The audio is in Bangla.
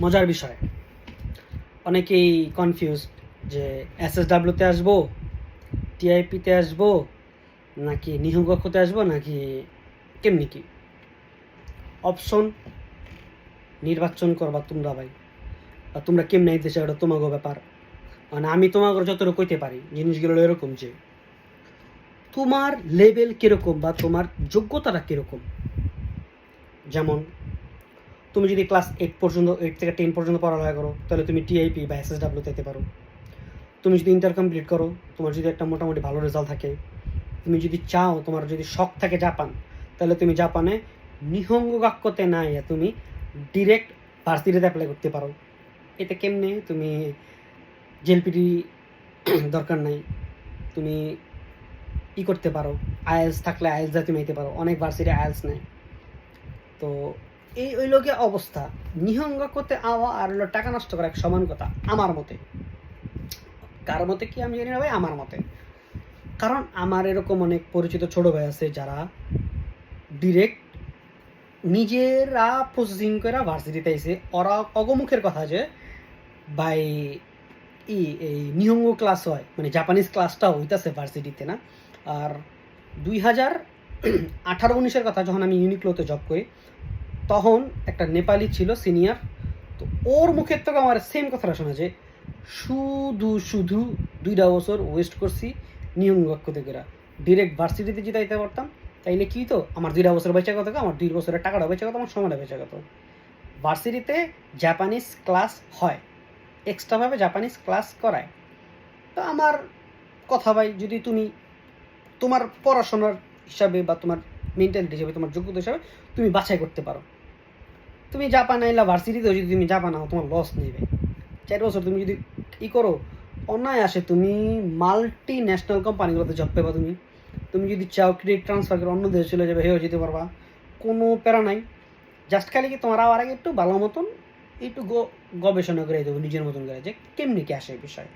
মজার বিষয়, অনেকেই কনফিউজ যে এসএসডাব্লিউতে আসবো, টিআইপিতে আসবো, নাকি নিহঙ্গক্ষতে আসবো, নাকি কেমনি কি অপশন নির্বাচন করবা তোমরা ভাই, বা তোমরা কেমনে আইতে চাও ওটা তোমাকে ব্যাপার। মানে আমি তোমাকে যতটুকু কইতে পারি জিনিসগুলো এরকম যে তোমার লেভেল কীরকম বা তোমার যোগ্যতাটা কীরকম। যেমন তুমি যদি ক্লাস 8 থেকে 10 পর্যন্ত পড়ালেখা করো তাহলে তুমি টিআইপি বা এসএসডাব্লিউতে যেতে পারো। তুমি যদি ইন্টার কমপ্লিট করো, তোমার যদি একটা মোটামুটি ভালো রেজাল্ট থাকে, তুমি যদি চাও, তোমার যদি শখ থাকে জাপান, তাহলে তুমি জাপানে নিহঙ্গগাক্যতে নাই তুমি ডিরেক্ট ভার্সিটিতে অ্যাপ্লাই করতে পারো। এতে কেমনে তুমি জেলপিটি দরকার নাই, তুমি ই করতে পারো, আইএলস থাকলে আইএলস দিয়ে তুমি নিতে পারো, অনেক ভার্সিটি আইএলস নেয়। তো এই ওই লোকে অবস্থা, নিহঙ্গকতে আওয়া আর টাকা নষ্ট করা এক সমান কথা আমার মতে। কার মতে কি আমি জানি না ভাই, আমার মতে। কারণ আমার এরকম অনেক পরিচিত ছোট ভাই আছে যারা ডিরেক্ট নিজেরা প্রসেসিং করে ভার্সিটিতে আইছে। ওরা অগমুখের কথা যে ভাই এই নিহঙ্গ ক্লাস হয়, মানে জাপানিজ ক্লাসটা হইতেছে ভার্সিটিতে না। আর 2018-19 কথা যখন আমি ইউনিক্লোতে জব করি, তখন একটা নেপালি ছিল সিনিয়র, তো ওর মুখের থেকে আমার সেম কথাটা শোনা যে শুধু 2 বছর ওয়েস্ট করছি নিয়মগক্ষতে করে, ডিরেক্ট ভার্সিটিতে যেতে পারতাম তাইলে কি তো আমার 2 বছর বেঁচে গেত, আমার 2 বছরের টাকাটা বেঁচে গেত, আমার সময়টা বেঁচে গেত। ভার্সিটিতে জাপানিজ ক্লাস হয়, এক্সট্রাভাবে জাপানিজ ক্লাস করায়। তো আমার কথা ভাই, যদি তুমি তোমার পড়াশোনার হিসাবে বা তোমার মেন্টালিটি হিসাবে, তোমার যোগ্যতা হিসাবে তুমি বাছাই করতে পারো। তুমি জাপান আইলা ভার্সিটিতেও যদি তুমি জাপান আও, তোমার লস নেবে। 4 বছর তুমি যদি ই করো, অন্যায় আসে তুমি মাল্টি ন্যাশনাল কোম্পানিগুলোতে জব পেবা। তুমি যদি চাও ক্রেডিট ট্রান্সফার করে অন্য দেশে চলে যাবে, হেও যেতে পারবা, কোনো প্যারা নাই। জাস্ট খালি কি তোমার আবার আগে একটু ভালো মতন একটু গবেষণা করে দেবো নিজের মতন করে যে কেমনি কি আসে এই বিষয়।